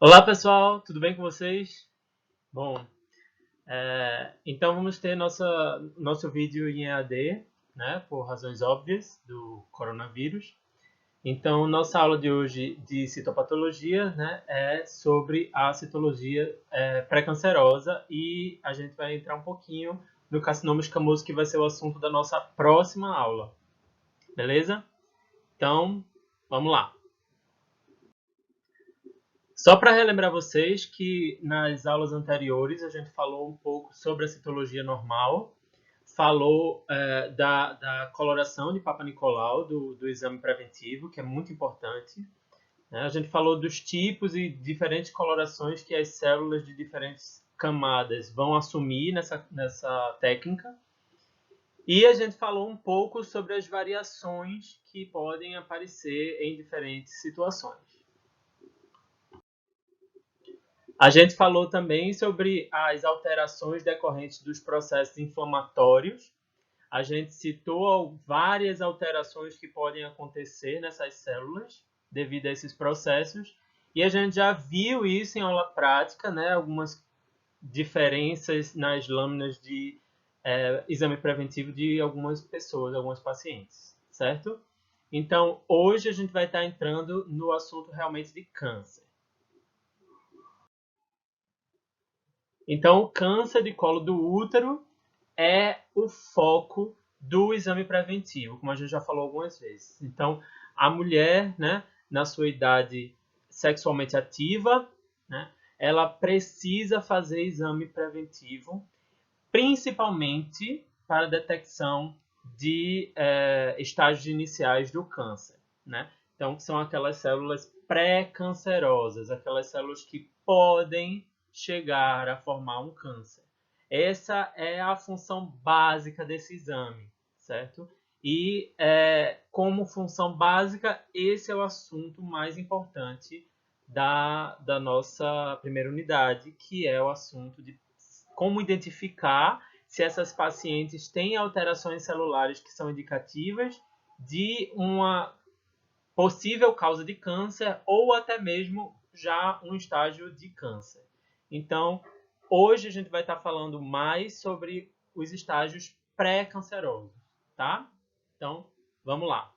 Olá pessoal, tudo bem com vocês? Bom, então vamos ter nosso vídeo em EAD, né, por razões óbvias do coronavírus. Então, nossa aula de hoje de citopatologia, né, é sobre a citologia pré-cancerosa e a gente vai entrar um pouquinho no carcinoma escamoso, que vai ser o assunto da nossa próxima aula, beleza? Então, vamos lá. Só para relembrar vocês que nas aulas anteriores a gente falou um pouco sobre a citologia normal, falou da coloração de Papa Nicolau, do exame preventivo, que é muito importante, né? A gente falou dos tipos e diferentes colorações que as células de diferentes camadas vão assumir nessa técnica. E a gente falou um pouco sobre as variações que podem aparecer em diferentes situações. A gente falou também sobre as alterações decorrentes dos processos inflamatórios. A gente citou várias alterações que podem acontecer nessas células devido a esses processos. E a gente já viu isso em aula prática, né? Algumas diferenças nas lâminas de exame preventivo de algumas pessoas, alguns pacientes, certo? Então, hoje a gente vai estar entrando no assunto realmente de câncer. Então, o câncer de colo do útero é o foco do exame preventivo, como a gente já falou algumas vezes. Então, a mulher, né, na sua idade sexualmente ativa, né, ela precisa fazer exame preventivo, principalmente para detecção de estágios iniciais do câncer, né? Então, são aquelas células pré-cancerosas, aquelas células que podem chegar a formar um câncer. Essa é a função básica desse exame, certo? E como função básica, esse é o assunto mais importante da nossa primeira unidade, que é o assunto de como identificar se essas pacientes têm alterações celulares que são indicativas de uma possível causa de câncer ou até mesmo já um estágio de câncer. Então, hoje a gente vai estar falando mais sobre os estágios pré-cancerosos, tá? Então, vamos lá.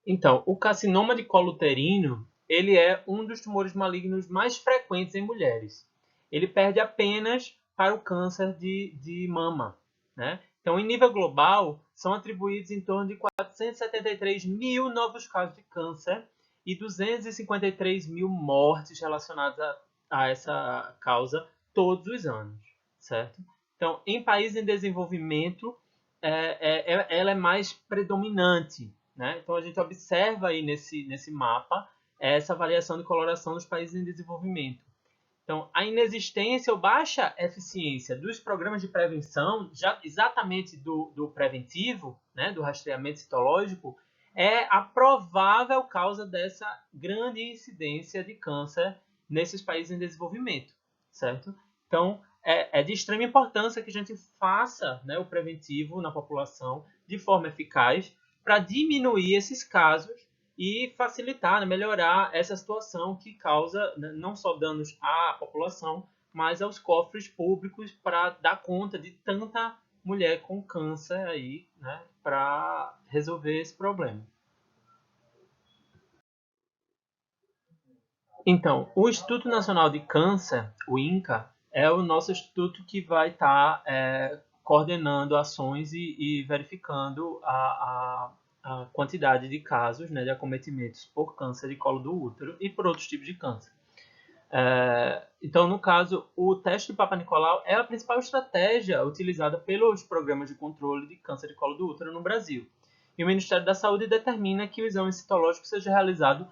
Então, o carcinoma de colo uterino, ele é um dos tumores malignos mais frequentes em mulheres. Ele perde apenas para o câncer de mama, né? Então, em nível global, são atribuídos em torno de 473 mil novos casos de câncer e 253 mil mortes relacionadas a essa causa todos os anos, certo? Então, em países em desenvolvimento, ela é mais predominante, né? Então, a gente observa aí nesse mapa essa variação de coloração nos países em desenvolvimento. Então, a inexistência ou baixa eficiência dos programas de prevenção, já exatamente do preventivo, né, do rastreamento citológico, é a provável causa dessa grande incidência de câncer nesses países em desenvolvimento, certo? Então, é de extrema importância que a gente faça, né, o preventivo na população de forma eficaz para diminuir esses casos e facilitar, né, melhorar essa situação que causa, né, não só danos à população, mas aos cofres públicos para dar conta de tanta mulher com câncer aí, né, para resolver esse problema. Então, o Instituto Nacional de Câncer, o INCA, é o nosso instituto que vai estar coordenando ações e verificando a quantidade de casos, né, de acometimentos por câncer de colo do útero e por outros tipos de câncer. Então, no caso, o teste de Papa Nicolau é a principal estratégia utilizada pelos programas de controle de câncer de colo do útero no Brasil. E o Ministério da Saúde determina que o exame citológico seja realizado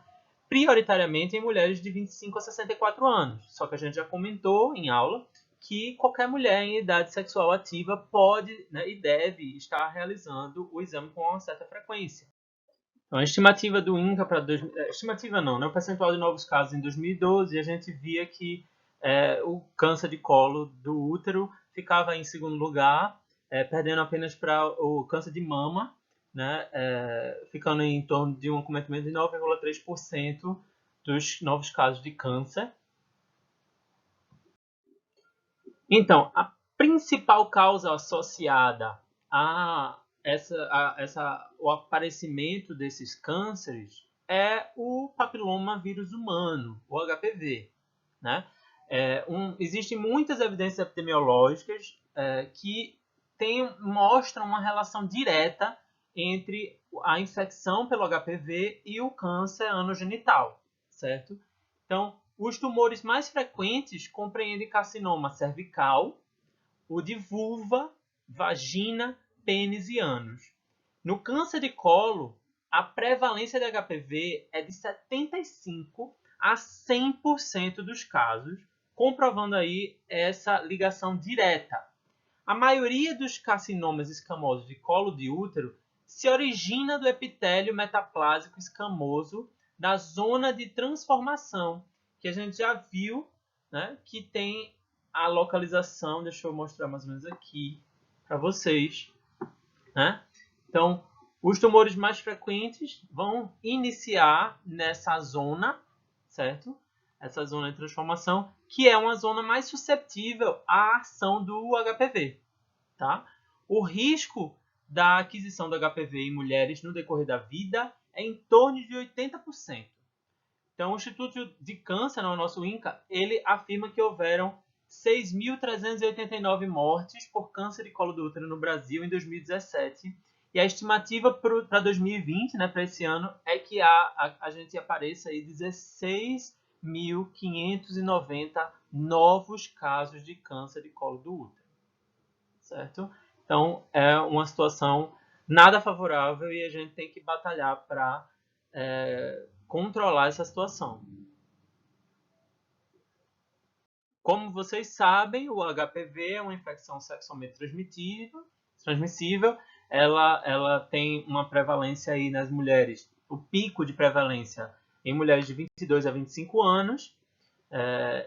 prioritariamente em mulheres de 25 a 64 anos. Só que a gente já comentou em aula que qualquer mulher em idade sexual ativa pode, né, e deve estar realizando o exame com uma certa frequência. Então, a estimativa do INCA para... Estimativa não, né? O percentual de novos casos em 2012, a gente via que o câncer de colo do útero ficava em segundo lugar, perdendo apenas para o câncer de mama, né? Ficando em torno de um acometimento de 9,3% dos novos casos de câncer. Então, a principal causa associada o aparecimento desses cânceres é o papiloma vírus humano, o HPV, né? Existem muitas evidências epidemiológicas que mostram uma relação direta entre a infecção pelo HPV e o câncer anogenital, certo? Então, os tumores mais frequentes compreendem carcinoma cervical, o de vulva, vagina, pênis e ânus. No câncer de colo, a prevalência de HPV é de 75% a 100% dos casos, comprovando aí essa ligação direta. A maioria dos carcinomas escamosos de colo de útero se origina do epitélio metaplásico escamoso da zona de transformação, que a gente já viu, né, que tem a localização, deixa eu mostrar mais ou menos aqui para vocês, né? Então, os tumores mais frequentes vão iniciar nessa zona, certo? Essa zona de transformação, que é uma zona mais suscetível à ação do HPV, tá? O risco da aquisição do HPV em mulheres no decorrer da vida é em torno de 80%. Então, o Instituto de Câncer, o nosso INCA, ele afirma que houveram 6.389 mortes por câncer de colo do útero no Brasil em 2017. E a estimativa para 2020, né, para esse ano, é que a gente apareça aí 16.590 novos casos de câncer de colo do útero. Certo? Então, é uma situação nada favorável e a gente tem que batalhar para controlar essa situação. Como vocês sabem, o HPV é uma infecção sexualmente transmissível. Ela tem uma prevalência aí nas mulheres, o pico de prevalência em mulheres de 22 a 25 anos.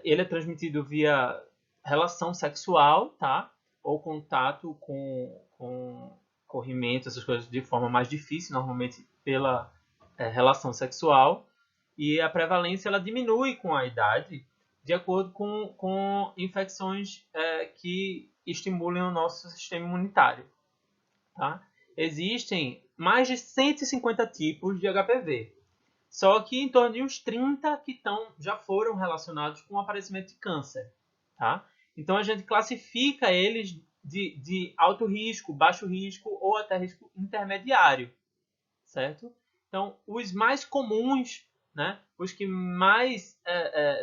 Ele é transmitido via relação sexual, tá? Ou contato com corrimento, essas coisas de forma mais difícil, normalmente pela relação sexual. E a prevalência ela diminui com a idade, de acordo com infecções que estimulem o nosso sistema imunitário. Tá? Existem mais de 150 tipos de HPV, só que em torno de uns 30 que já foram relacionados com o aparecimento de câncer. Tá? Então a gente classifica eles de alto risco, baixo risco ou até risco intermediário. Certo? Então, os mais comuns, né, os que mais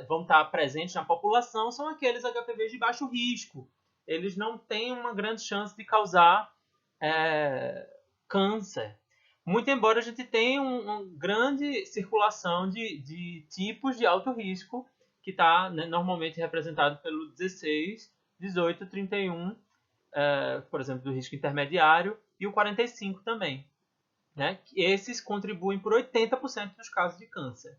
vão estar presentes na população são aqueles HPVs de baixo risco. Eles não têm uma grande chance de causar câncer. Muito embora a gente tenha uma grande circulação de tipos de alto risco, que está, né, normalmente representado pelo 16, 18, 31, por exemplo, do risco intermediário, e o 45 também. Né? Esses contribuem por 80% dos casos de câncer,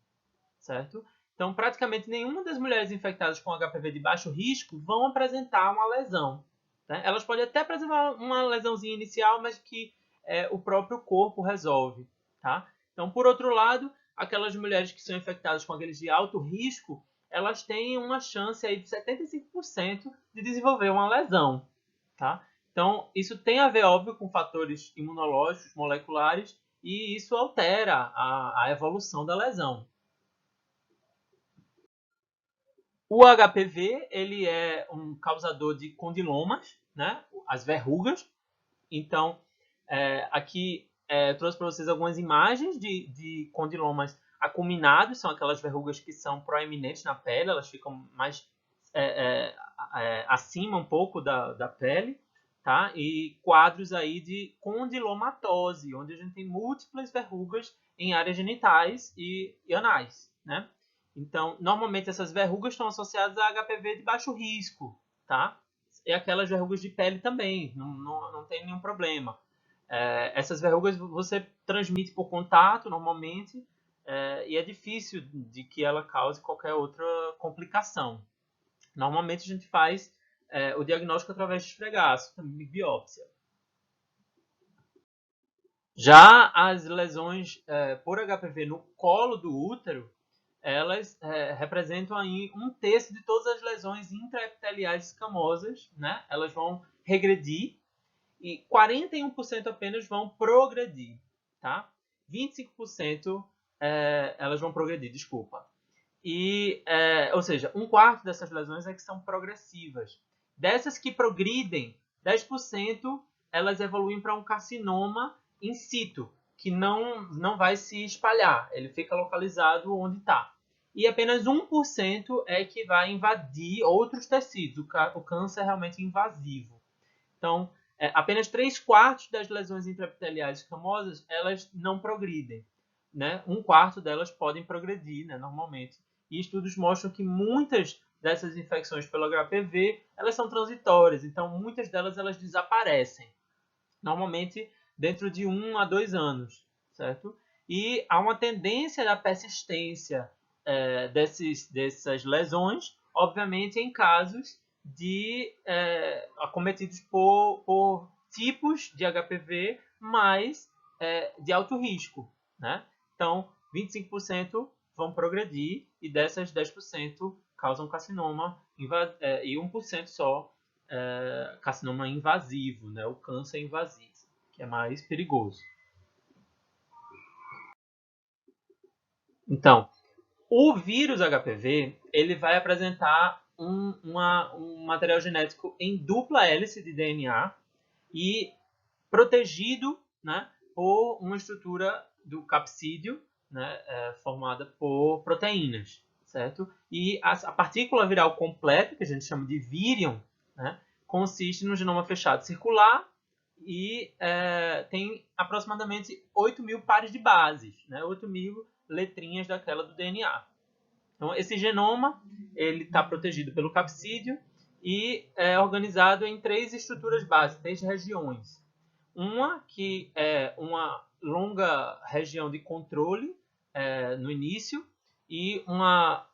certo? Então, praticamente nenhuma das mulheres infectadas com HPV de baixo risco vão apresentar uma lesão. Né? Elas podem até apresentar uma lesãozinha inicial, mas que o próprio corpo resolve. Tá? Então, por outro lado, aquelas mulheres que são infectadas com aqueles de alto risco, elas têm uma chance aí de 75% de desenvolver uma lesão. Tá? Então, isso tem a ver, óbvio, com fatores imunológicos, moleculares, e isso altera a evolução da lesão. O HPV ele é um causador de condilomas, né? As verrugas. Então, aqui trouxe para vocês algumas imagens de condilomas acuminados, são aquelas verrugas que são proeminentes na pele, elas ficam mais acima um pouco da pele. Tá? E quadros aí de condilomatose, onde a gente tem múltiplas verrugas em áreas genitais e anais. Né? Então, normalmente essas verrugas estão associadas a HPV de baixo risco. Tá? E aquelas verrugas de pele também, não tem nenhum problema. Essas verrugas você transmite por contato, normalmente, e é difícil de que ela cause qualquer outra complicação. Normalmente a gente faz o diagnóstico através de esfregaço, também biópsia. Já as lesões por HPV no colo do útero, elas representam aí 1/3 de todas as lesões intraepiteliais escamosas, né? Elas vão regredir e 41% apenas vão progredir, tá? 25% elas vão progredir, desculpa. Ou seja, 1/4 dessas lesões é que são progressivas. Dessas que progridem, 10% elas evoluem para um carcinoma in situ, que não vai se espalhar, ele fica localizado onde está. E apenas 1% é que vai invadir outros tecidos, o câncer é realmente invasivo. Então, apenas 3/4 das lesões intraepiteliais escamosas, elas não progridem, né? 1/4 delas podem progredir, né, normalmente. E estudos mostram que muitas dessas infecções pelo HPV, elas são transitórias, então muitas delas elas desaparecem, normalmente dentro de 1 a 2 anos, certo? E há uma tendência da persistência dessas lesões, obviamente em casos acometidos por tipos de HPV mais de alto risco, né? Então, 25% vão progredir e dessas 10% causam carcinoma e 1% só carcinoma invasivo, né? O câncer invasivo, que é mais perigoso. Então, o vírus HPV ele vai apresentar um material genético em dupla hélice de DNA e protegido, né, por uma estrutura do capsídeo, né, formada por proteínas, certo? E a partícula viral completa, que a gente chama de vírion, né, consiste no genoma fechado circular e tem aproximadamente 8.000 pares de bases, né, 8.000 letrinhas daquela do DNA. Então, esse genoma ele está protegido pelo capsídeo e é organizado em 3 estruturas básicas, 3 regiões. Uma que é uma longa região de controle no início e uma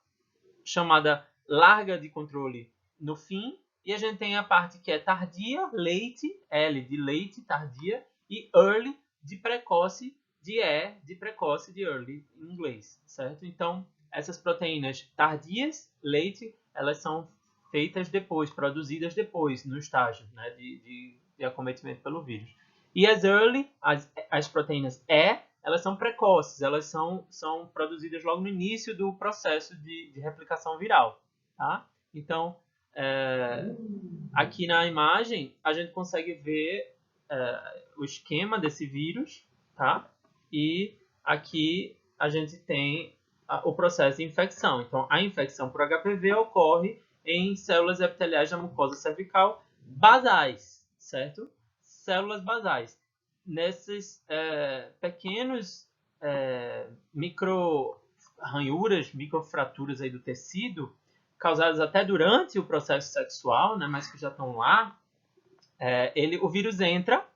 chamada larga de controle no fim. E a gente tem a parte que é tardia, late, L de late, tardia, e early, de precoce, de de precoce, de early, em inglês, certo? Então, essas proteínas tardias, late, elas são feitas depois, produzidas depois, no estágio, né, de acometimento pelo vírus. E as early, as proteínas E, elas são precoces, elas são produzidas logo no início do processo de replicação viral. Tá? Então, aqui na imagem, a gente consegue ver o esquema desse vírus, tá? E aqui a gente tem o processo de infecção. Então, a infecção por HPV ocorre em células epiteliais da mucosa cervical basais, certo? Células basais. Nesses pequenos micro ranhuras, microfraturas aí do tecido, causadas até durante o processo sexual, né, mas que já estão lá, o vírus entra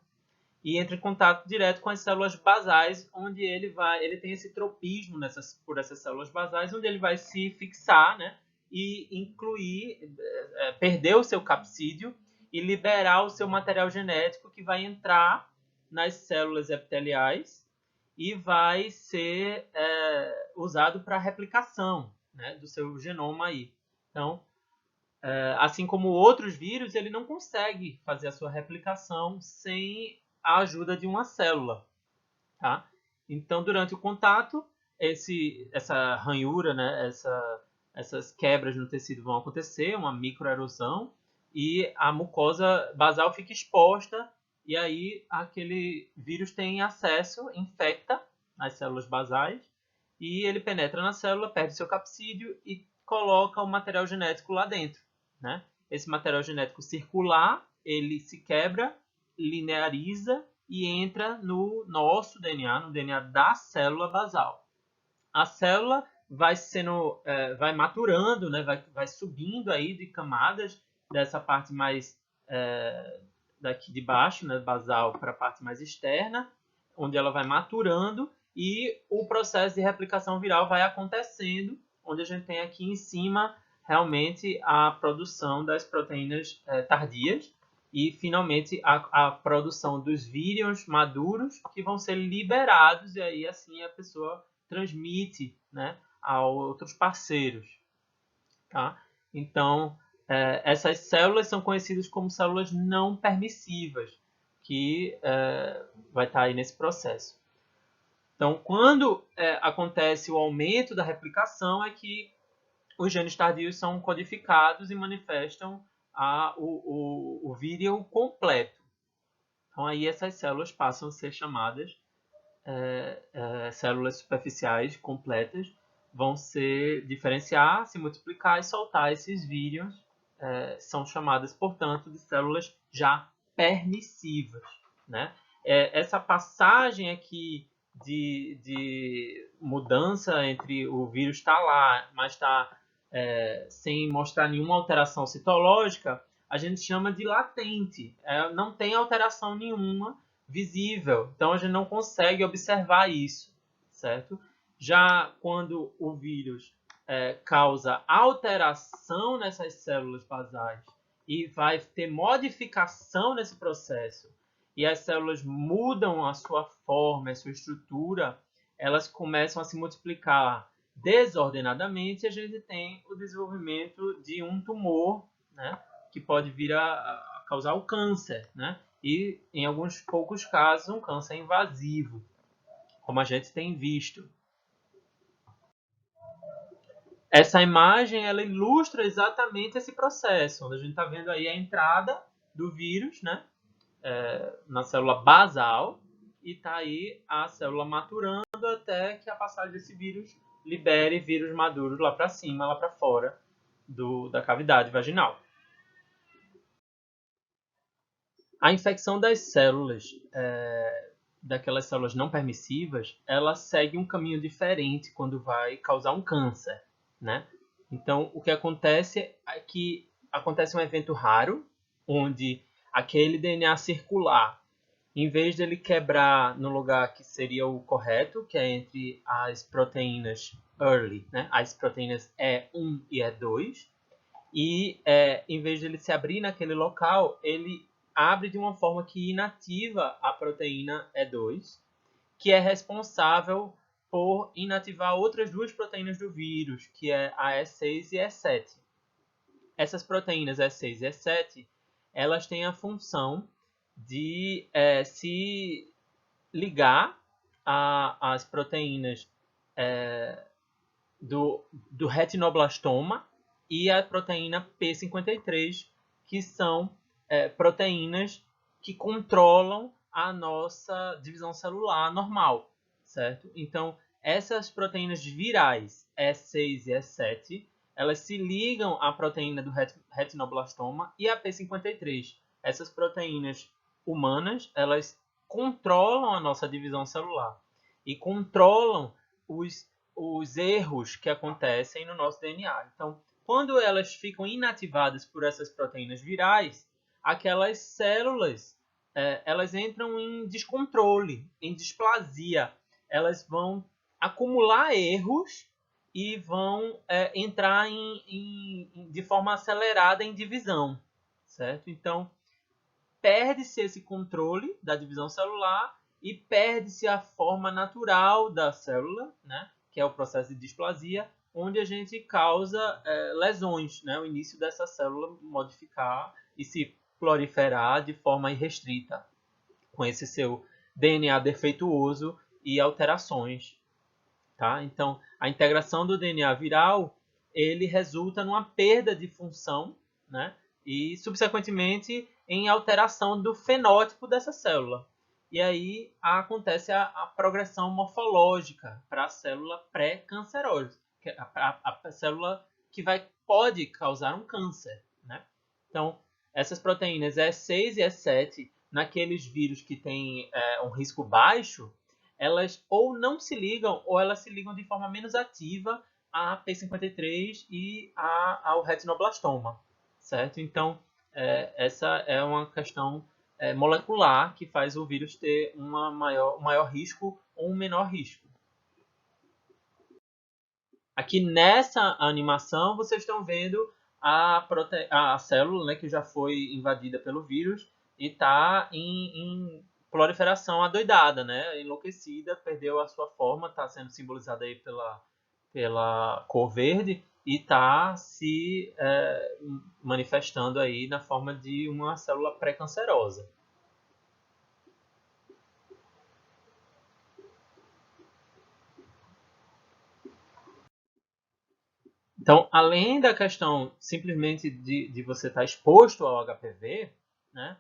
e entra em contato direto com as células basais, onde ele tem esse tropismo por essas células basais, onde ele vai se fixar, né, e perder o seu capsídeo e liberar o seu material genético que vai entrar nas células epiteliais e vai ser usado para replicação, né, do seu genoma aí. Então, assim como outros vírus, ele não consegue fazer a sua replicação sem a ajuda de uma célula. Tá? Então, durante o contato, essa ranhura, né, essas quebras no tecido vão acontecer, uma microerosão, e a mucosa basal fica exposta, e aí aquele vírus tem acesso, infecta as células basais, e ele penetra na célula, perde seu capsídeo e coloca o material genético lá dentro. Né? Esse material genético circular, ele se quebra, lineariza e entra no nosso DNA, no DNA da célula basal. A célula vai maturando, né? vai subindo aí de camadas dessa parte mais daqui de baixo, né? Basal, para a parte mais externa, onde ela vai maturando e o processo de replicação viral vai acontecendo, onde a gente tem aqui em cima realmente a produção das proteínas tardias e finalmente a produção dos vírions maduros que vão ser liberados e aí assim a pessoa transmite, né, a outros parceiros. Tá? Então, essas células são conhecidas como células não permissivas, que vai estar aí nesse processo. Então, quando acontece o aumento da replicação, é que os genes tardios são codificados e manifestam o vírus completo. Então, aí essas células passam a ser chamadas células superficiais completas, vão se diferenciar, se multiplicar e soltar esses vírus. São chamadas, portanto, de células já permissivas. Né? Essa passagem aqui de mudança entre o vírus estar lá, mas está sem mostrar nenhuma alteração citológica, a gente chama de latente. Não tem alteração nenhuma visível, então a gente não consegue observar isso, certo? Já quando o vírus causa alteração nessas células basais e vai ter modificação nesse processo, e as células mudam a sua forma, a sua estrutura, elas começam a se multiplicar desordenadamente, e a gente tem o desenvolvimento de um tumor, né, que pode vir a causar o câncer, né, e em alguns poucos casos um câncer invasivo, como a gente tem visto. Essa imagem ela ilustra exatamente esse processo, onde a gente está vendo aí a entrada do vírus, né, na célula basal, e está aí a célula maturando até que a passagem desse vírus libere vírus maduros lá para cima, lá para fora da cavidade vaginal. A infecção das células, daquelas células não permissivas, ela segue um caminho diferente quando vai causar um câncer, né? Então, o que acontece é que acontece um evento raro, onde aquele DNA circular, em vez de ele quebrar no lugar que seria o correto, que é entre as proteínas early, né? As proteínas E1 e E2, e em vez de ele se abrir naquele local, ele abre de uma forma que inativa a proteína E2, que é responsável por inativar outras duas proteínas do vírus, que é a E6 e E7. Essas proteínas E6 e E7, elas têm a função de se ligar às proteínas do retinoblastoma e a proteína P53, que são proteínas que controlam a nossa divisão celular normal, certo? Então, essas proteínas virais E6 e E7, elas se ligam à proteína do retinoblastoma e a P53. Essas proteínas humanas, elas controlam a nossa divisão celular e controlam os erros que acontecem no nosso DNA. Então, quando elas ficam inativadas por essas proteínas virais, aquelas células elas entram em descontrole, em displasia. Elas vão acumular erros e vão entrar de forma acelerada em divisão, certo? Então, perde-se esse controle da divisão celular e perde-se a forma natural da célula, né, que é o processo de displasia, onde a gente causa lesões, né, o início dessa célula modificar e se proliferar de forma irrestrita, com esse seu DNA defeituoso e alterações. Tá? Então, a integração do DNA viral, ele resulta numa perda de função, né, e, subsequentemente, em alteração do fenótipo dessa célula. E aí acontece a progressão morfológica para a célula pré-cancerosa, a célula que pode causar um câncer. Né? Então, essas proteínas E6 e E7, naqueles vírus que têm um risco baixo, elas ou não se ligam, ou elas se ligam de forma menos ativa a P53 e ao retinoblastoma, certo? Então, essa é uma questão molecular que faz o vírus ter um maior risco ou um menor risco. Aqui nessa animação, vocês estão vendo a célula, né, que já foi invadida pelo vírus e está em proliferação adoidada, né, enlouquecida, perdeu a sua forma, está sendo simbolizada aí pela cor verde e está se manifestando aí na forma de uma célula pré-cancerosa. Então, além da questão simplesmente de você estar exposto ao HPV, né,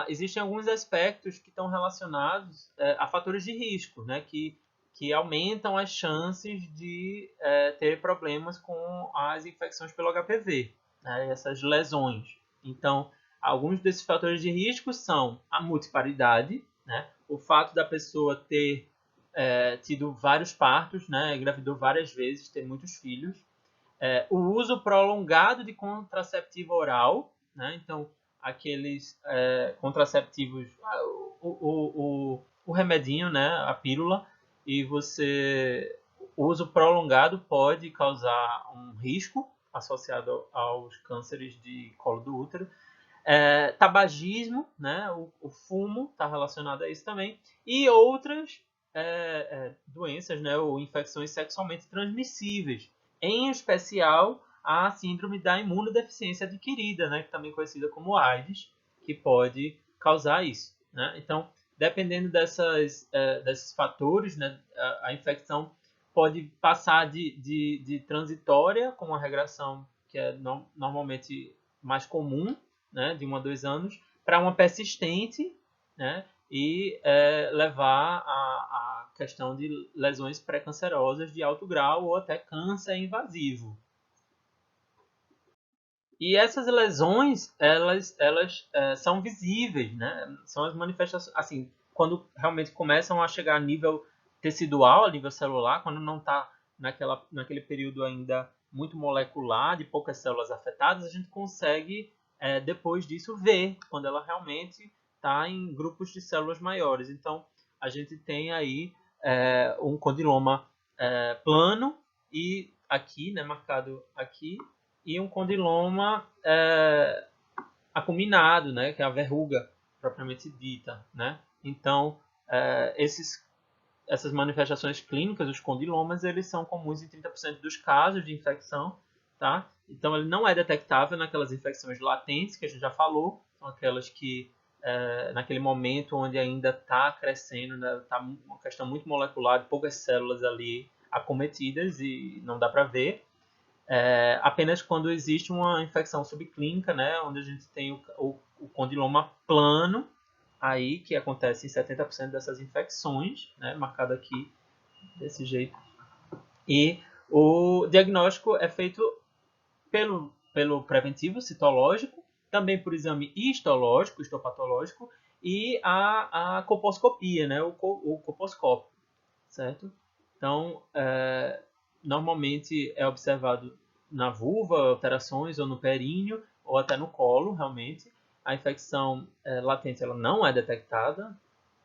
existem alguns aspectos que estão relacionados a fatores de risco, né, que aumentam as chances de ter problemas com as infecções pelo HPV, né, essas lesões. Então, alguns desses fatores de risco são a multiparidade, né, o fato da pessoa ter tido vários partos, né, engravidou várias vezes, ter muitos filhos, o uso prolongado de contraceptivo oral, né? Então, aqueles contraceptivos, o remedinho, né? A pílula, e o uso prolongado pode causar um risco associado aos cânceres de colo do útero. Tabagismo, né? O fumo está relacionado a isso também, e outras doenças, né? Ou infecções sexualmente transmissíveis, em especial a síndrome da imunodeficiência adquirida, né? Que também é conhecida como AIDS, que pode causar isso, né? Então, dependendo desses fatores, né? A infecção pode passar de transitória, com uma regressão que é normalmente mais comum, né, de 1 a 2 anos, para uma persistente, né, e levar a questão de lesões pré-cancerosas de alto grau ou até câncer invasivo. E essas lesões, elas são visíveis, né? São as manifestações, assim, quando realmente começam a chegar a nível tecidual, a nível celular, quando não está naquele período ainda muito molecular, de poucas células afetadas, a gente consegue, depois disso, ver quando ela realmente está em grupos de células maiores. Então, a gente tem aí um condiloma plano e aqui, né, marcado aqui, e um condiloma acuminado, né, que é a verruga propriamente dita, né? Então, essas manifestações clínicas, os condilomas, eles são comuns em 30% dos casos de infecção, tá? Então, ele não é detectável naquelas infecções latentes que a gente já falou, são aquelas que naquele momento onde ainda está crescendo, está, né, uma questão muito molecular, de poucas células ali acometidas e não dá para ver. Apenas quando existe uma infecção subclínica, né, onde a gente tem o condiloma plano, aí que acontece em 70% dessas infecções, né, marcado aqui desse jeito. E o diagnóstico é feito pelo preventivo citológico, também por exame histológico, histopatológico, e a colposcopia, né, o colposcópio, certo? Então, normalmente é observado na vulva, alterações, ou no períneo, ou até no colo, realmente. A infecção latente ela não é detectada,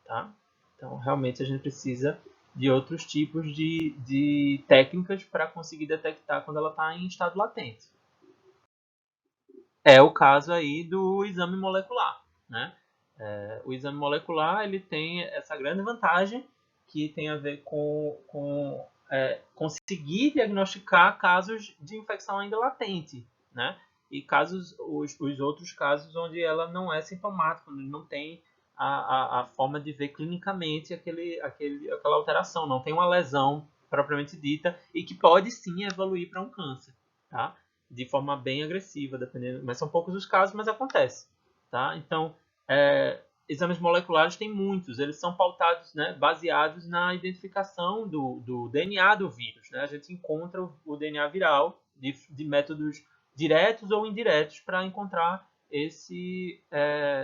tá? Então, realmente, a gente precisa de outros tipos de técnicas para conseguir detectar quando ela está em estado latente. É o caso aí do exame molecular, né? O exame molecular ele tem essa grande vantagem que tem a ver com conseguir diagnosticar casos de infecção ainda latente, né? E os outros casos onde ela não é sintomática, onde não tem a forma de ver clinicamente aquela alteração, não tem uma lesão propriamente dita e que pode sim evoluir para um câncer, tá? De forma bem agressiva, dependendo, mas são poucos os casos, mas acontece, tá? Então, exames moleculares tem muitos, eles são pautados, né, baseados na identificação do DNA do vírus, né? A gente encontra o DNA viral de métodos diretos ou indiretos para encontrar esse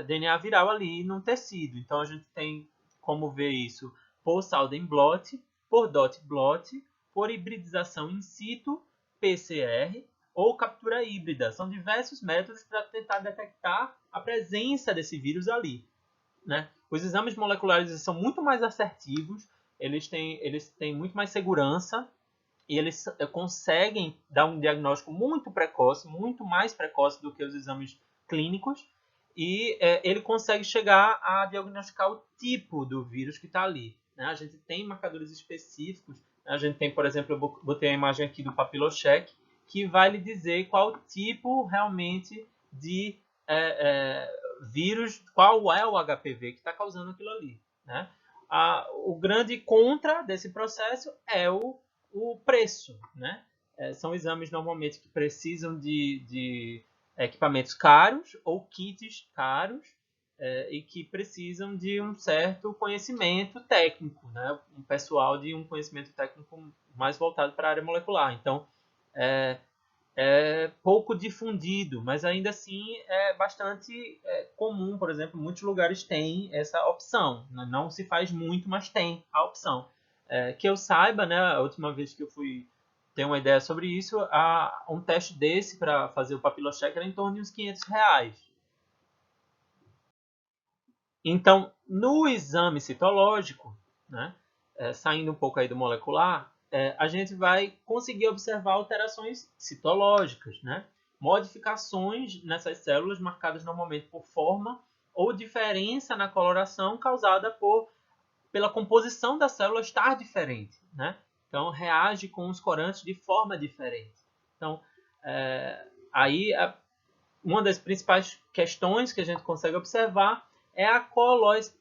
DNA viral ali no tecido. Então, a gente tem como ver isso por Southern blot, por dot blot, por hibridização in situ, PCR, ou captura híbrida. São diversos métodos para tentar detectar a presença desse vírus ali, né? Os exames moleculares são muito mais assertivos, eles têm muito mais segurança e eles conseguem dar um diagnóstico muito precoce, muito mais precoce do que os exames clínicos, e ele consegue chegar a diagnosticar o tipo do vírus que está ali, né? A gente tem marcadores específicos A gente tem, por exemplo, eu botei a imagem aqui do papilocheck, que vai lhe dizer qual tipo realmente de vírus, qual é o HPV que está causando aquilo ali, né? O grande contra desse processo é o preço, né? São exames normalmente que precisam de equipamentos caros ou kits caros, e que precisam de um certo conhecimento técnico, né? Um pessoal de um conhecimento técnico mais voltado para a área molecular. Então, é, é pouco difundido, mas ainda assim é bastante comum. Por exemplo, muitos lugares têm essa opção. Não se faz muito, mas tem a opção. Que eu saiba, né, a última vez que eu fui ter uma ideia sobre isso, um teste desse para fazer o papilocheck era em torno de uns R$ 500. Então, no exame citológico, né, saindo um pouco aí do molecular, a gente vai conseguir observar alterações citológicas, né? Modificações nessas células marcadas normalmente por forma ou diferença na coloração causada pela composição da célula estar diferente, né? Então, reage com os corantes de forma diferente. Então, aí uma das principais questões que a gente consegue observar é a coilocitose,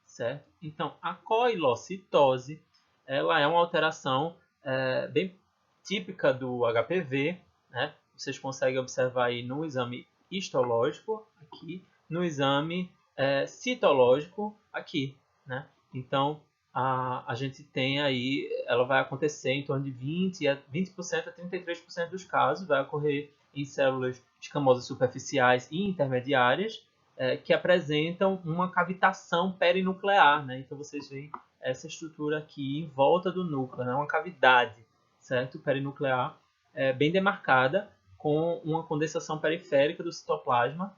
certo? Então, a coilocitose, ela é uma alteração bem típica do HPV, né? Vocês conseguem observar aí no exame histológico, aqui, no exame citológico, aqui, né? Então, a gente tem aí, ela vai acontecer em torno de 20% a 33% dos casos, vai ocorrer em células escamosas superficiais e intermediárias, que apresentam uma cavitação perinuclear, né? Então vocês veem essa estrutura aqui em volta do núcleo, né? Uma cavidade, certo? Perinuclear, bem demarcada, com uma condensação periférica do citoplasma,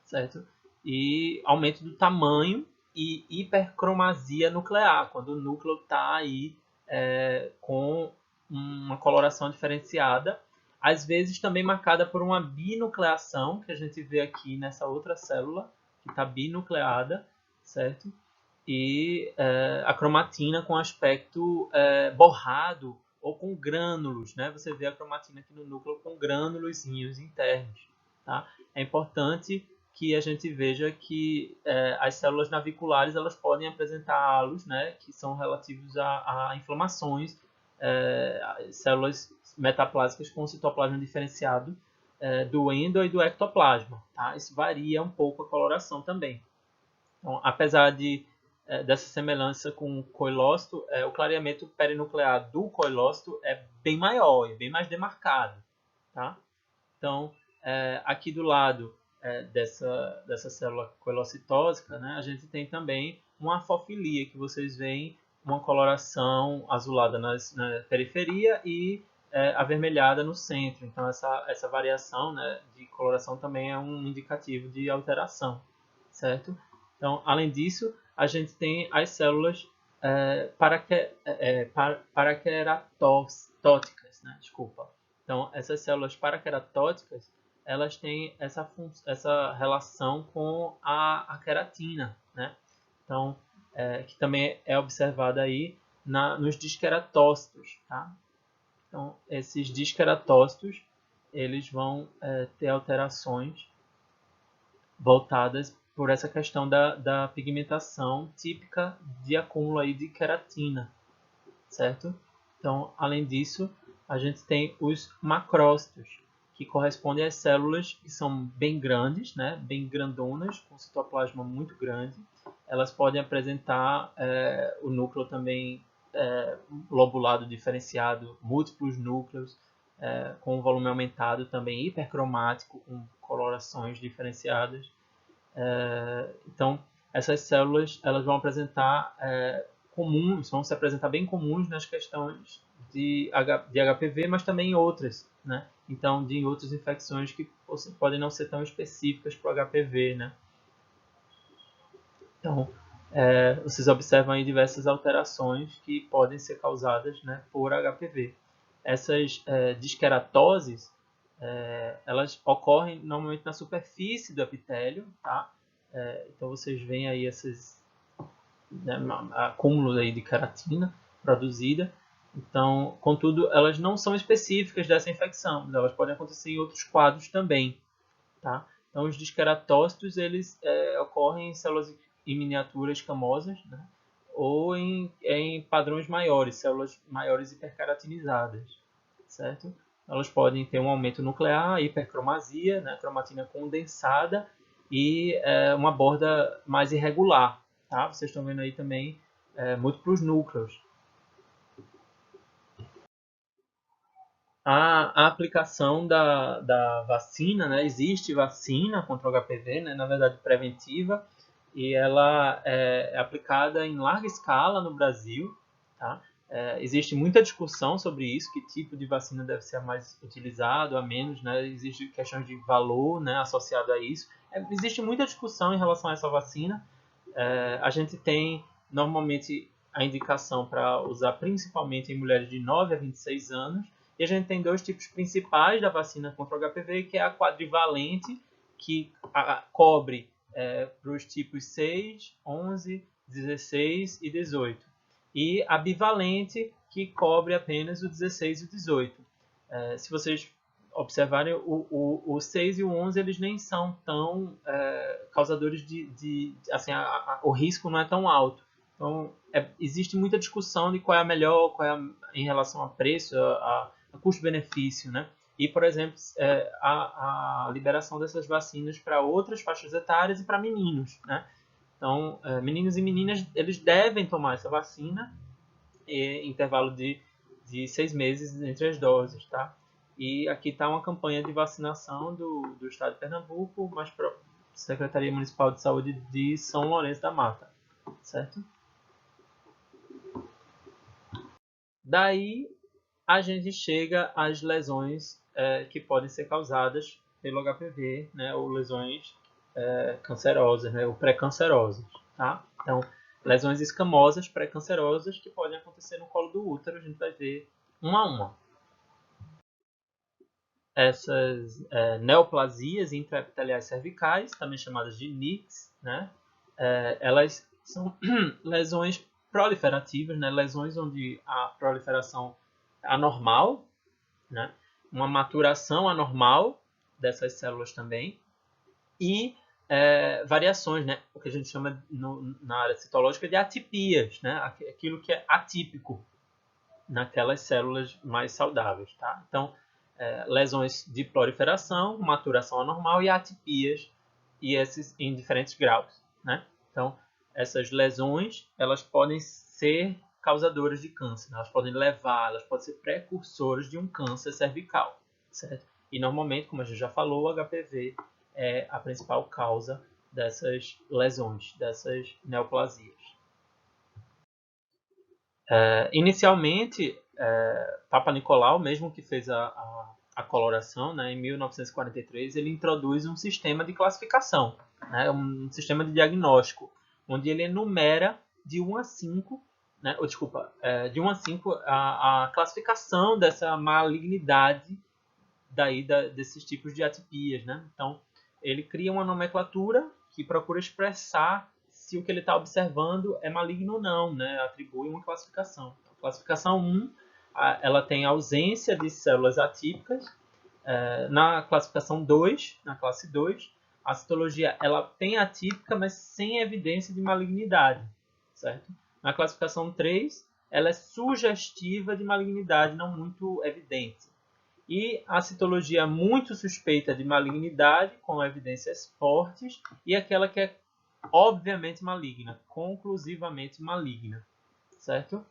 certo? E aumento do tamanho e hipercromasia nuclear, quando o núcleo está aí com uma coloração diferenciada, às vezes também marcada por uma binucleação, que a gente vê aqui nessa outra célula, que está binucleada, certo? E a cromatina com aspecto borrado ou com grânulos, né? Você vê a cromatina aqui no núcleo com grânulos internos, tá? É importante que a gente veja que as células naviculares elas podem apresentar halos, né, que são relativos a inflamações, células metaplásicas com citoplasma diferenciado do endo e do ectoplasma. Tá? Isso varia um pouco a coloração também. Então, apesar dessa semelhança com o coilócito, o clareamento perinuclear do coilócito é bem maior, é bem mais demarcado. Tá? Então, aqui do lado dessa célula coilocitósica, né, a gente tem também uma afofilia, que vocês veem uma coloração azulada na periferia e avermelhada no centro. Então, essa variação, né, de coloração também é um indicativo de alteração, certo? Então, além disso, a gente tem as células paraqueratóticas, né? Desculpa. Então, essas células paraqueratóticas, elas têm essa relação com a queratina, né? Então, que também é observada aí nos disqueratócitos, tá? Então, esses disqueratócitos, eles vão ter alterações voltadas por essa questão da pigmentação típica de acúmulo aí de queratina, certo? Então, além disso, a gente tem os macrócitos, que correspondem às células que são bem grandes, né? Bem grandonas, com citoplasma muito grande. Elas podem apresentar o núcleo também lobulado diferenciado, múltiplos núcleos, com volume aumentado, também hipercromático, com colorações diferenciadas. Então, essas células elas vão apresentar vão se apresentar bem comuns nas questões de HPV, mas também em outras, né? Então, de outras infecções que podem não ser tão específicas para o HPV, né? Então, vocês observam aí diversas alterações que podem ser causadas, né, por HPV. Essas disqueratoses, elas ocorrem normalmente na superfície do epitélio, tá? Então vocês veem aí né, acúmulo aí de queratina produzida. Então, contudo, elas não são específicas dessa infecção, elas podem acontecer em outros quadros também, tá? Então, os disqueratócitos, eles ocorrem em células em miniaturas escamosas, né? Ou em padrões maiores, células maiores hiperkeratinizadas, certo? Elas podem ter um aumento nuclear, hipercromasia, né? Cromatina condensada e uma borda mais irregular, tá? Vocês estão vendo aí também múltiplos núcleos. A aplicação da vacina, né? Existe vacina contra o HPV, né? Na verdade preventiva, e ela é aplicada em larga escala no Brasil. Tá? Existe muita discussão sobre isso, que tipo de vacina deve ser a mais utilizado, a menos, né? Existe questões de valor, né, associado a isso. Existe muita discussão em relação a essa vacina. A gente tem normalmente a indicação para usar principalmente em mulheres de 9 a 26 anos. E a gente tem dois tipos principais da vacina contra o HPV, que é a quadrivalente, que cobre para os tipos 6, 11, 16 e 18. E a bivalente, que cobre apenas o 16 e o 18. Se vocês observarem, o 6 e o 11 eles nem são tão causadores assim, o risco não é tão alto. Então, existe muita discussão de qual é a melhor, em relação a preço, a custo-benefício, né? E, por exemplo, a liberação dessas vacinas para outras faixas etárias e para meninos, né? Então, meninos e meninas, eles devem tomar essa vacina em intervalo de 6 meses entre as doses, tá? E aqui está uma campanha de vacinação do estado de Pernambuco, mas para a Secretaria Municipal de Saúde de São Lourenço da Mata, certo? Daí a gente chega às lesões que podem ser causadas pelo HPV, né, ou lesões cancerosas, né, ou pré-cancerosas, tá? Então, lesões escamosas pré-cancerosas que podem acontecer no colo do útero, a gente vai ver uma a uma. Essas neoplasias intraepiteliais cervicais, também chamadas de NICs, né, elas são lesões proliferativas, né, lesões onde a proliferação é anormal, né, uma maturação anormal dessas células também, e variações, né, o que a gente chama na área citológica de atipias, né, aquilo que é atípico naquelas células mais saudáveis. Tá? Então, lesões de proliferação, maturação anormal e atipias, e esses em diferentes graus. Né? Então, essas lesões elas podem ser causadoras de câncer, né? Elas podem ser precursoras de um câncer cervical. Certo? E normalmente, como a gente já falou, o HPV é a principal causa dessas lesões, dessas neoplasias. Inicialmente, Papa Nicolau, mesmo que fez a coloração, né, em 1943, ele introduz um sistema de classificação, né, um sistema de diagnóstico, onde ele enumera de 1 a 5, né, de 1 a 5 a classificação dessa malignidade desses tipos de atipias. Né? Então, ele cria uma nomenclatura que procura expressar se o que ele está observando é maligno ou não, né? Atribui uma classificação. Então, classificação 1, ela tem ausência de células atípicas. Na classificação 2, na classe 2, a citologia ela tem atípica, mas sem evidência de malignidade. Certo? Na classificação 3, ela é sugestiva de malignidade, não muito evidente. E a citologia muito suspeita de malignidade, com evidências fortes, e aquela que é obviamente maligna, conclusivamente maligna, certo?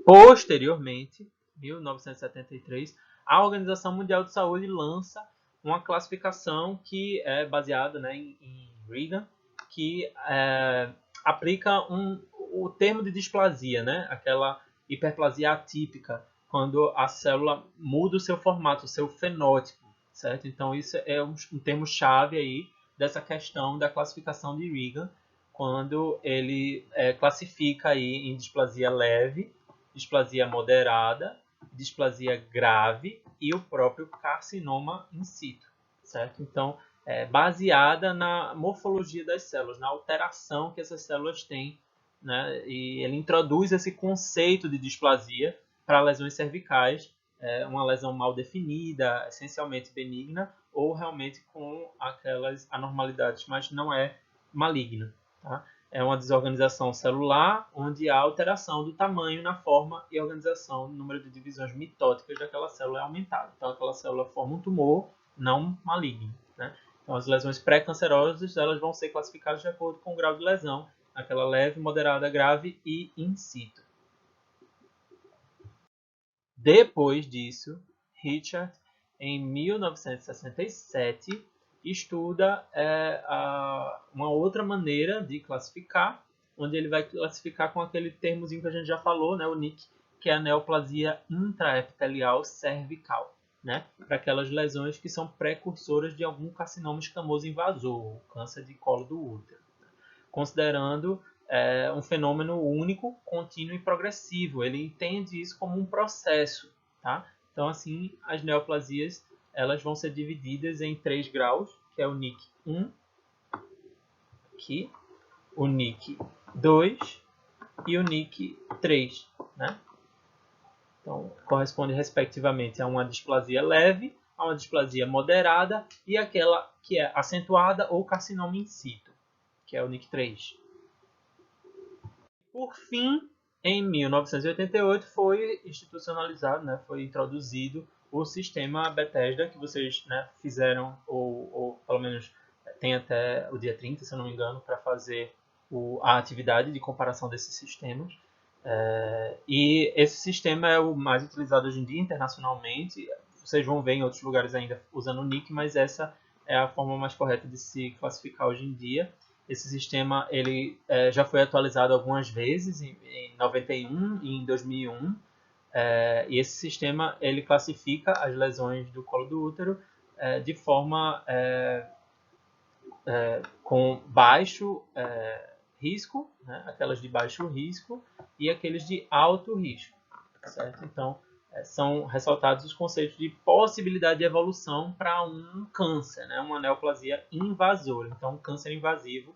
Posteriormente, 1973, a Organização Mundial de Saúde lança uma classificação que é baseada, né, em Reagan, que aplica o termo de displasia, né, aquela hiperplasia atípica, quando a célula muda o seu formato, o seu fenótipo, certo? Então isso é um termo-chave aí dessa questão da classificação de Reagan, quando ele classifica aí em displasia leve, displasia moderada, displasia grave e o próprio carcinoma in situ, certo? Então, baseada na morfologia das células, na alteração que essas células têm, né? E ele introduz esse conceito de displasia para lesões cervicais, uma lesão mal definida, essencialmente benigna, ou realmente com aquelas anormalidades, mas não é maligna. Tá? É uma desorganização celular onde há alteração do tamanho, na forma e organização do número de divisões mitóticas daquela célula é aumentado. Então aquela célula forma um tumor não maligno. Né? Então as lesões pré-cancerosas elas vão ser classificadas de acordo com o grau de lesão, aquela leve, moderada, grave e in situ. Depois disso, Richard, em 1967, estuda uma outra maneira de classificar, onde ele vai classificar com aquele termozinho que a gente já falou, né, o NIC, que é a neoplasia intraepitelial cervical, né, para aquelas lesões que são precursoras de algum carcinoma escamoso invasor, câncer de colo do útero, considerando um fenômeno único, contínuo e progressivo. Ele entende isso como um processo. Tá? Então, assim, as neoplasias elas vão ser divididas em 3 graus, que é o NIC 1, aqui, o NIC 2 e o NIC 3. Né? Então, corresponde respectivamente a uma displasia leve, a uma displasia moderada e aquela que é acentuada ou carcinoma in situ, que é o NIC 3. Por fim, em 1988 foi institucionalizado, né, foi introduzido o sistema Bethesda, que vocês, né, fizeram, ou pelo menos tem até o dia 30, se eu não me engano, para fazer a atividade de comparação desses sistemas. E esse sistema é o mais utilizado hoje em dia internacionalmente. Vocês vão ver em outros lugares ainda usando o NIC, mas essa é a forma mais correta de se classificar hoje em dia. Esse sistema ele já foi atualizado algumas vezes, em 91 e em 2001. E esse sistema ele classifica as lesões do colo do útero de forma com baixo risco, né? Aquelas de baixo risco e aqueles de alto risco. Certo? Então, são ressaltados os conceitos de possibilidade de evolução para um câncer, né? Uma neoplasia invasora. Então, um câncer invasivo,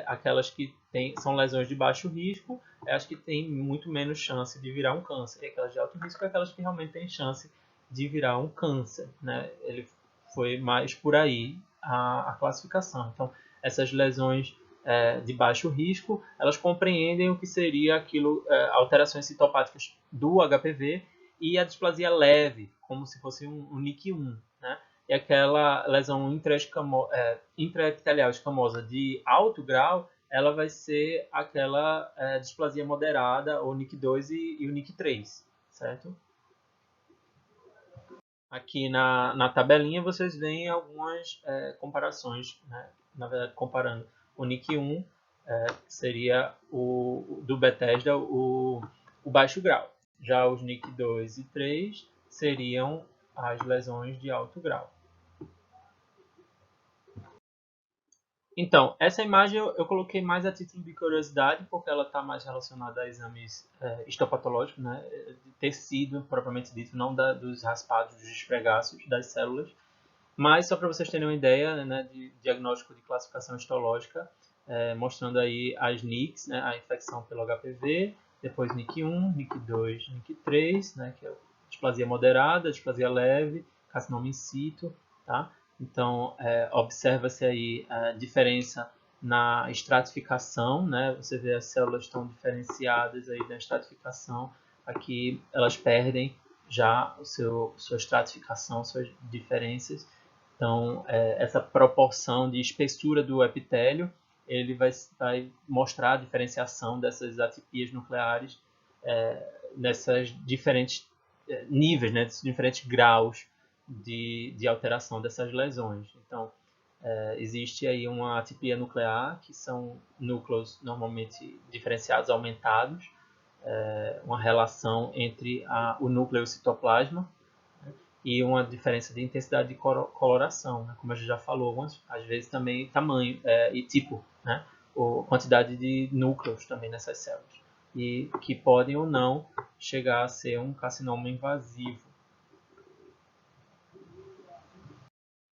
aquelas que são lesões de baixo risco, as que têm muito menos chance de virar um câncer. E aquelas de alto risco, aquelas que realmente têm chance de virar um câncer. Né? Ele foi mais por aí a classificação. Então, essas lesões de baixo risco, elas compreendem o que seria aquilo, alterações citopáticas do HPV e a displasia leve, como se fosse um NIC1, né? E aquela lesão intraepitelial escamosa de alto grau, ela vai ser aquela displasia moderada, ou NIC2 e o NIC3, certo? Aqui na tabelinha vocês veem algumas comparações, né? Na verdade, comparando o NIC 1, que seria o do Bethesda, o baixo grau. Já os NIC 2 e 3 seriam as lesões de alto grau. Então, essa imagem eu coloquei mais a título de curiosidade, porque ela está mais relacionada a exames histopatológicos, né, de tecido, propriamente dito, não dos raspados, dos esfregaços das células. Mas só para vocês terem uma ideia, né, de diagnóstico de classificação histológica, mostrando aí as NICs, né, a infecção pelo HPV, depois NIC1, NIC2, NIC3, né, que é a displasia moderada, displasia leve, carcinoma in situ, tá? Então, observa-se aí a diferença na estratificação, né? Você vê as células estão diferenciadas aí na estratificação, aqui elas perdem já sua estratificação, suas diferenças. Então, essa proporção de espessura do epitélio, ele vai mostrar a diferenciação dessas atipias nucleares nessas diferentes níveis, né, desses diferentes graus de alteração dessas lesões. Então, existe aí uma atipia nuclear, que são núcleos normalmente diferenciados, aumentados, uma relação entre o núcleo e o citoplasma, e uma diferença de intensidade de coloração, né? Como a gente já falou, às vezes também tamanho e tipo, né? Ou quantidade de núcleos também nessas células, e que podem ou não chegar a ser um carcinoma invasivo.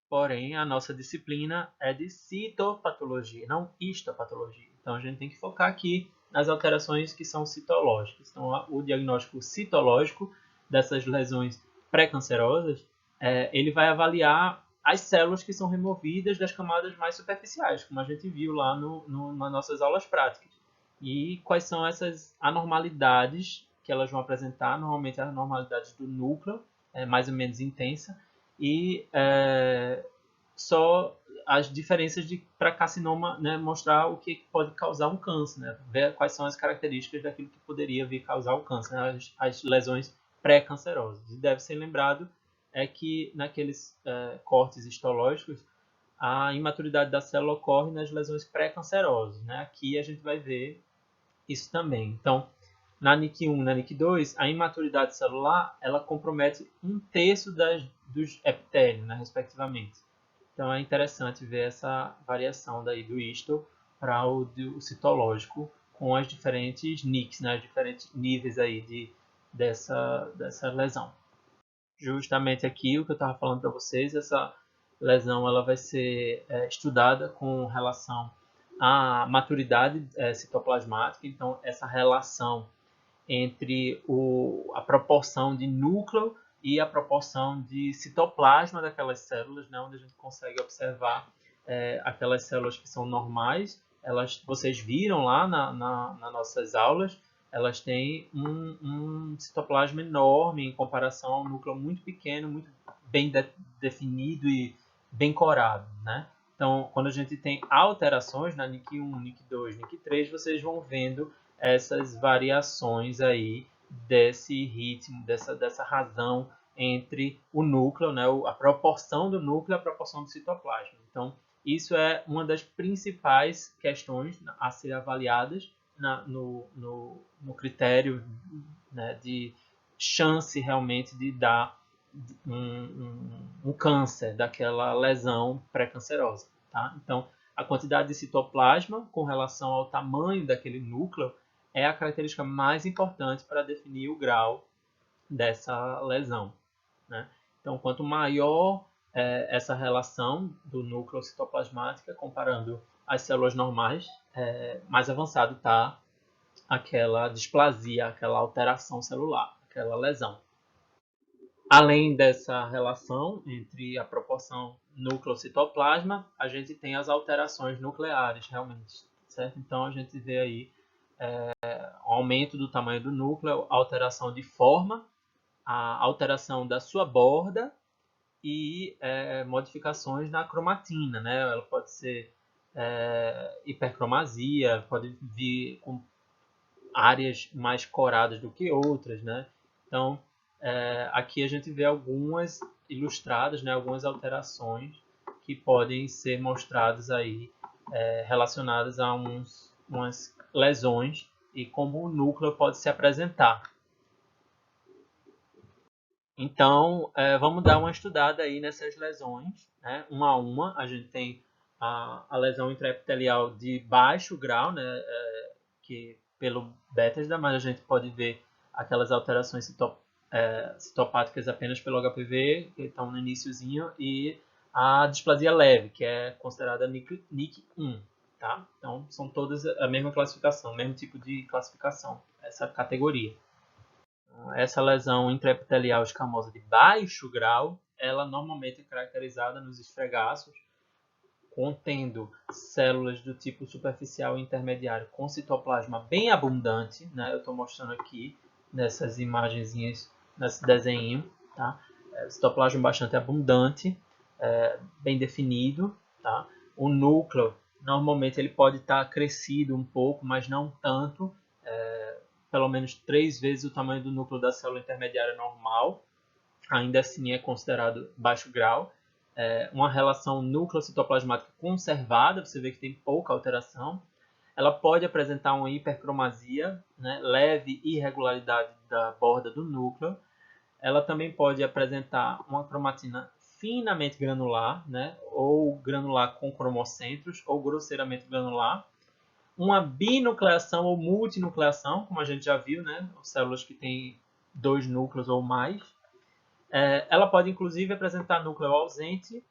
Porém, a nossa disciplina é de citopatologia, não histopatologia. Então, a gente tem que focar aqui nas alterações que são citológicas. Então, o diagnóstico citológico dessas lesões pré-cancerosas, ele vai avaliar as células que são removidas das camadas mais superficiais, como a gente viu lá nas nossas aulas práticas. E quais são essas anormalidades que elas vão apresentar, normalmente as anormalidades do núcleo, mais ou menos intensa, e só as diferenças para carcinoma, né, mostrar o que pode causar um câncer, né, ver quais são as características daquilo que poderia vir causar o câncer, né, as lesões pré-cancerosas. E deve ser lembrado que naqueles cortes histológicos, a imaturidade da célula ocorre nas lesões pré-cancerosas, né. Aqui a gente vai ver isso também. Então, na NIC1 e na NIC2, a imaturidade celular ela compromete 1/3 dos epitélios, né, respectivamente. Então, é interessante ver essa variação daí do histo para o citológico com as diferentes NICs, né, os diferentes níveis aí dessa lesão. Justamente aqui o que eu estava falando para vocês, essa lesão ela vai ser estudada com relação à maturidade citoplasmática, então essa relação entre a proporção de núcleo e a proporção de citoplasma daquelas células, né, onde a gente consegue observar aquelas células que são normais, vocês viram lá nas nossas aulas, elas têm um citoplasma enorme em comparação ao núcleo muito pequeno, muito bem definido e bem corado, né? Então, quando a gente tem alterações na NIC1, NIC2, NIC3, vocês vão vendo essas variações aí desse ritmo, dessa razão entre o núcleo, né, a proporção do núcleo e a proporção do citoplasma. Então, isso é uma das principais questões a ser avaliadas no critério, né, de chance realmente de dar um câncer daquela lesão pré-cancerosa. Tá? Então, a quantidade de citoplasma com relação ao tamanho daquele núcleo é a característica mais importante para definir o grau dessa lesão. Né? Então, quanto maior essa relação do núcleo citoplasmática, comparando as células normais, mais avançado está aquela displasia, aquela alteração celular, aquela lesão. Além dessa relação entre a proporção núcleo-citoplasma, a gente tem as alterações nucleares, realmente. Certo? Então, a gente vê aí o aumento do tamanho do núcleo, alteração de forma, a alteração da sua borda e modificações na cromatina. Né? Ela pode ser hipercromasia, pode vir com áreas mais coradas do que outras. Né? Então, aqui a gente vê algumas ilustradas, né? Algumas alterações que podem ser mostradas aí, relacionadas a umas lesões e como o núcleo pode se apresentar. Então, vamos dar uma estudada aí nessas lesões, né? Uma a uma. A gente tem a lesão intraepitelial de baixo grau, né? Que pelo Bethesda, mas a gente pode ver aquelas alterações citopáticas apenas pelo HPV, que estão no iniciozinho, e a displasia leve, que é considerada NIC1. Tá? Então, são todas a mesma classificação, o mesmo tipo de classificação, essa categoria. Essa lesão intraepitelial escamosa de baixo grau, ela normalmente é caracterizada nos esfregaços, contendo células do tipo superficial e intermediário com citoplasma bem abundante, né? Eu estou mostrando aqui nessas imagenzinhas, nesse desenho, tá? Citoplasma bastante abundante, bem definido, tá? O núcleo, normalmente ele pode estar crescido um pouco, mas não tanto, pelo menos 3 vezes o tamanho do núcleo da célula intermediária normal, ainda assim é considerado baixo grau. Uma relação núcleo-citoplasmática conservada, você vê que tem pouca alteração. Ela pode apresentar uma hipercromasia, né, leve irregularidade da borda do núcleo. Ela também pode apresentar uma cromatina finamente granular, né, ou granular com cromocentros, ou grosseiramente granular. Uma binucleação ou multinucleação, como a gente já viu, né, células que têm 2 núcleos ou mais. Ela pode, inclusive, apresentar núcleo ausente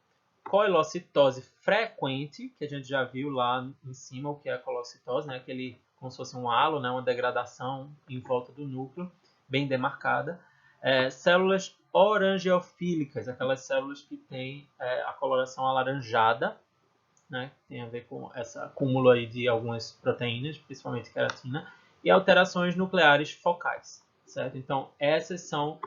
coelocitose frequente, que a gente já viu lá em cima o que é a coelocitose, né? Aquele, como se fosse um halo, né? Uma degradação em volta do núcleo, bem demarcada. Células orangeofílicas, aquelas células que têm a coloração alaranjada, né? Tem a ver com essa acúmulo aí de algumas proteínas, principalmente queratina, e alterações nucleares focais, certo? Então, essas são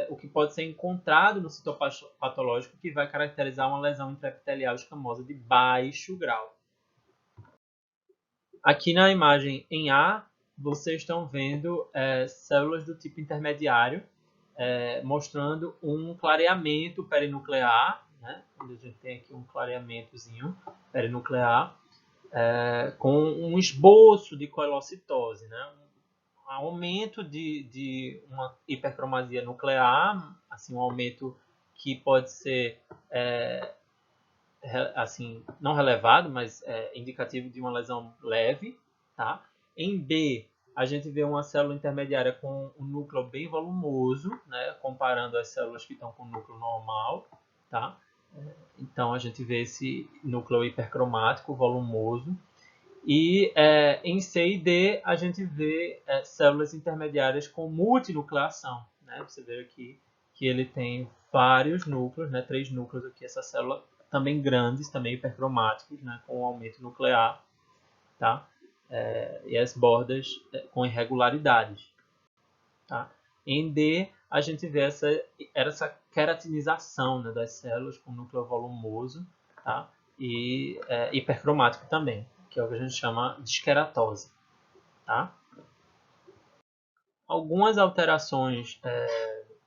o que pode ser encontrado no citopatológico que vai caracterizar uma lesão intraepitelial escamosa de baixo grau. Aqui na imagem em A, vocês estão vendo células do tipo intermediário, mostrando um clareamento perinuclear, né? Onde a gente tem aqui um clareamentozinho perinuclear, com um esboço de coelocitose, né? Um aumento de uma hipercromasia nuclear, assim, um aumento que pode ser assim, não relevado, mas indicativo de uma lesão leve, tá? Em B, a gente vê uma célula intermediária com um núcleo bem volumoso, né? Comparando as células que estão com o núcleo normal, tá? Então, a gente vê esse núcleo hipercromático, volumoso. E em C e D, a gente vê células intermediárias com multinucleação, né? Você vê aqui que ele tem vários núcleos, né? 3 núcleos aqui, essa célula também grandes, também hipercromáticos, né? Com aumento nuclear, tá? E as bordas com irregularidades, tá? Em D, a gente vê essa queratinização, né, das células com núcleo volumoso, tá? E hipercromático também, que é o que a gente chama de esqueratose, tá? Algumas alterações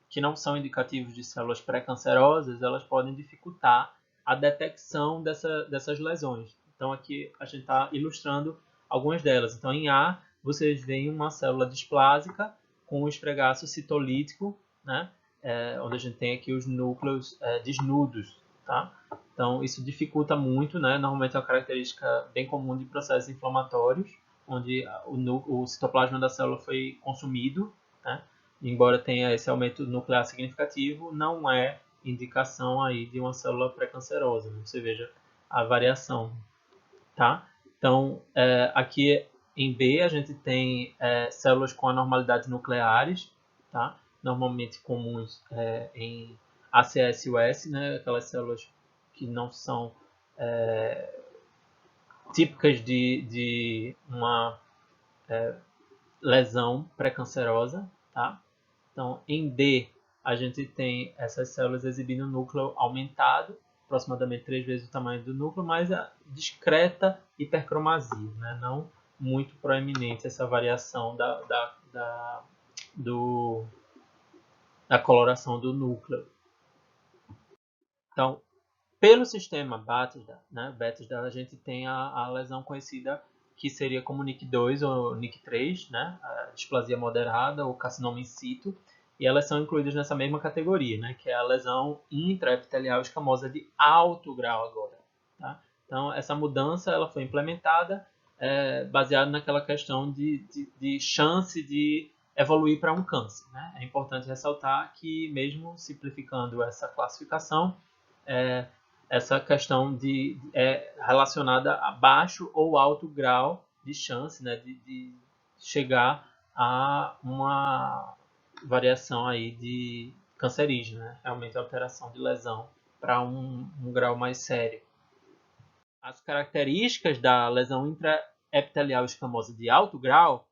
que não são indicativos de células pré-cancerosas, elas podem dificultar a detecção dessas lesões. Então aqui a gente está ilustrando algumas delas. Então em A, vocês veem uma célula displásica com um esfregaço citolítico, né? Onde a gente tem aqui os núcleos desnudos, tá? Então isso dificulta muito, né? Normalmente é uma característica bem comum de processos inflamatórios, onde o citoplasma da célula foi consumido, né? Embora tenha esse aumento nuclear significativo, não é indicação aí de uma célula pré-cancerosa. Você veja a variação, tá? Então, aqui em B a gente tem células com anormalidades nucleares, tá? Normalmente comuns em ACS e US, né? Aquelas células que não são típicas de uma lesão pré-cancerosa, tá? Então, em D, a gente tem essas células exibindo um núcleo aumentado, aproximadamente 3 vezes o tamanho do núcleo, mas a discreta hipercromasia, né? Não muito proeminente essa variação da coloração do núcleo. Então, pelo sistema Bethesda, né, a gente tem a lesão conhecida que seria como NIC2 ou NIC3, né, a displasia moderada ou carcinoma in situ, e elas são incluídas nessa mesma categoria, né, que é a lesão intraepitelial escamosa de alto grau agora. Tá? Então, essa mudança ela foi implementada baseada naquela questão de chance de evoluir para um câncer. Né? É importante ressaltar que, mesmo simplificando essa classificação, essa questão relacionada a baixo ou alto grau de chance, né, de chegar a uma variação aí de cancerígena, né? Realmente alteração de lesão para um grau mais sério. As características da lesão intraepitelial escamosa de alto grau,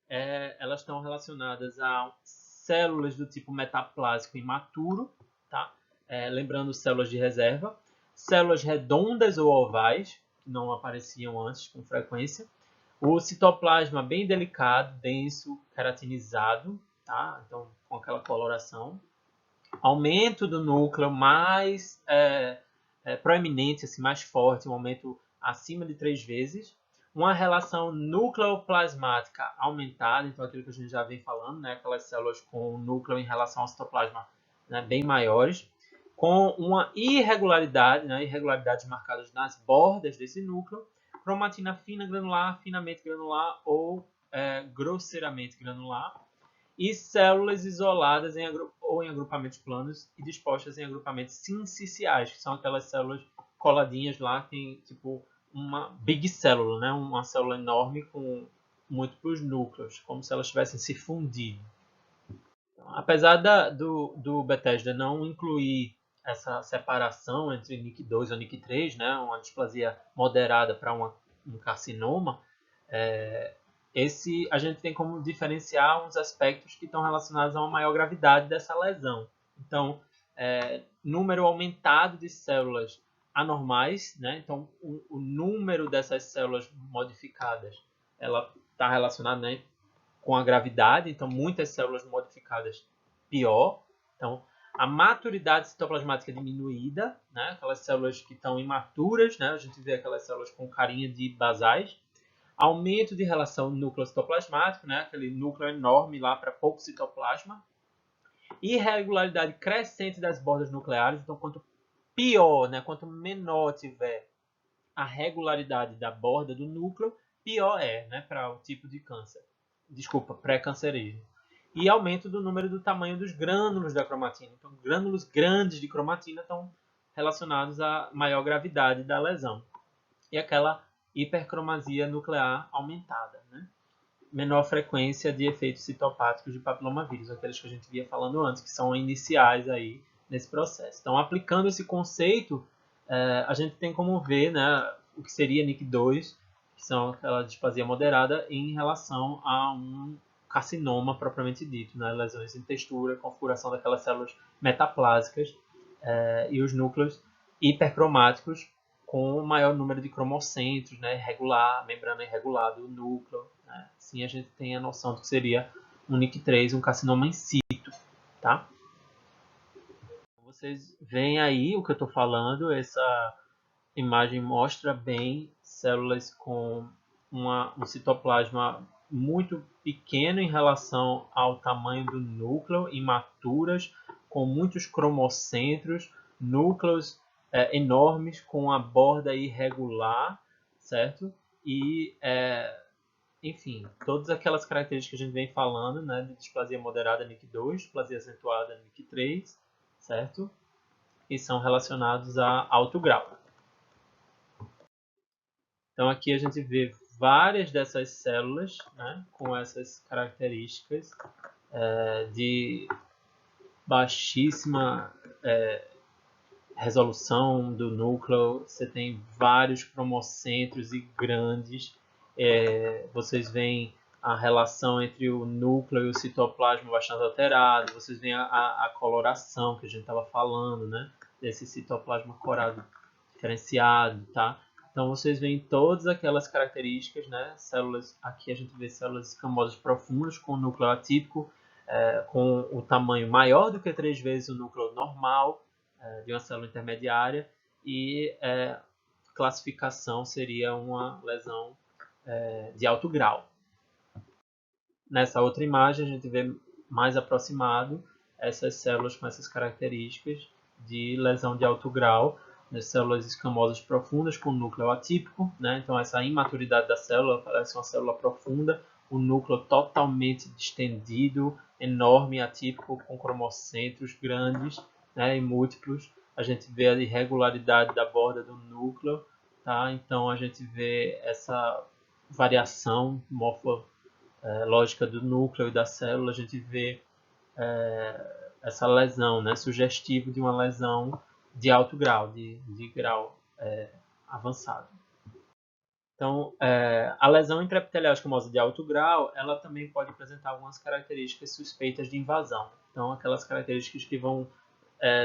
elas estão relacionadas a células do tipo metaplásico imaturo, tá? Lembrando células de reserva, células redondas ou ovais, que não apareciam antes com frequência, o citoplasma bem delicado, denso, queratinizado, tá? Então com aquela coloração, aumento do núcleo mais proeminente, assim, mais forte, um aumento acima de 3 vezes, uma relação nucleoplasmática aumentada, então aquilo que a gente já vem falando, né, aquelas células com núcleo em relação ao citoplasma, né, bem maiores, com uma irregularidade, né, irregularidades marcadas nas bordas desse núcleo, cromatina fina granular, finamente granular ou grosseiramente granular, e células isoladas ou em agrupamentos planos e dispostas em agrupamentos sinciciais, que são aquelas células coladinhas lá, que tem tipo uma big célula, né? Uma célula enorme com múltiplos núcleos, como se elas tivessem se fundido. Então, apesar do Bethesda não incluir essa separação entre NIC2 ou NIC3, né? Uma displasia moderada para um carcinoma, a gente tem como diferenciar uns aspectos que estão relacionados a uma maior gravidade dessa lesão. Então, número aumentado de células anormais, né? Então, o número dessas células modificadas, ela está relacionada, né, com a gravidade. Então, muitas células modificadas, pior. Então, a maturidade citoplasmática diminuída, né? Aquelas células que estão imaturas, né? A gente vê aquelas células com carinha de basais. Aumento de relação núcleo citoplasmático, né? Aquele núcleo enorme lá para pouco citoplasma. Irregularidade crescente das bordas nucleares. Então, quanto pior, né? Quanto menor tiver a regularidade da borda do núcleo, pior é, né? Para o tipo de câncer. Desculpa, pré-cancerígeno. E aumento do número do tamanho dos grânulos da cromatina. Então, grânulos grandes de cromatina estão relacionados à maior gravidade da lesão. E aquela hipercromasia nuclear aumentada, né? Menor frequência de efeitos citopáticos de papilomavírus, aqueles que a gente via falando antes, que são iniciais aí nesse processo. Então, aplicando esse conceito, a gente tem como ver, né, o que seria NIC2, que são aquela displasia moderada, em relação a um carcinoma propriamente dito, né, lesões em textura, configuração daquelas células metaplásicas e os núcleos hipercromáticos com o maior número de cromocentros, né, irregular, membrana irregular do núcleo. Né? Assim a gente tem a noção do que seria um NIC3, um carcinoma in situ. Tá? Vocês veem aí o que eu estou falando, essa imagem mostra bem células com um citoplasma muito pequeno em relação ao tamanho do núcleo, imaturas, com muitos cromocentros, núcleos enormes com a borda irregular, certo? E, enfim, todas aquelas características que a gente vem falando, né, de displasia moderada NIC2, displasia acentuada NIC3, certo? E são relacionados a alto grau. Então aqui a gente vê várias dessas células, né, com essas características de baixíssima resolução do núcleo. Você tem vários cromocentros e grandes. Vocês veem a relação entre o núcleo e o citoplasma bastante alterado. Vocês veem a coloração que a gente estava falando, né, desse citoplasma corado diferenciado, tá? Então vocês veem todas aquelas características, né? Células, aqui a gente vê células escamosas profundas com núcleo atípico, com o tamanho maior do que 3 vezes o núcleo normal de uma célula intermediária, e classificação seria uma lesão de alto grau. Nessa outra imagem a gente vê mais aproximado essas células com essas características de lesão de alto grau, das células escamosas profundas com núcleo atípico, né? Então essa imaturidade da célula parece uma célula profunda, o núcleo totalmente distendido, enorme, atípico, com cromocentros grandes, né, e múltiplos. A gente vê a irregularidade da borda do núcleo, tá? Então a gente vê essa variação morfológica do núcleo e da célula. A gente vê essa lesão, né, sugestivo de uma lesão de alto grau, de grau avançado. Então, a lesão intraepitelial escamosa de alto grau, ela também pode apresentar algumas características suspeitas de invasão. Então, aquelas características que vão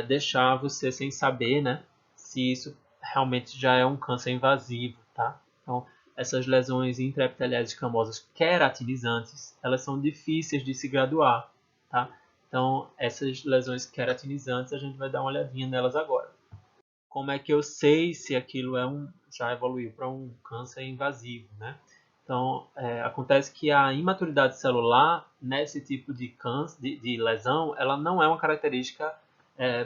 deixar você sem saber, né, se isso realmente já é um câncer invasivo, tá? Então, essas lesões intraepiteliais escamosas queratinizantes, elas são difíceis de se graduar, tá? Então, essas lesões queratinizantes, a gente vai dar uma olhadinha nelas agora. Como é que eu sei se aquilo já evoluiu para um câncer invasivo, né? Então, acontece que a imaturidade celular nesse tipo de câncer, de lesão, ela não é uma característica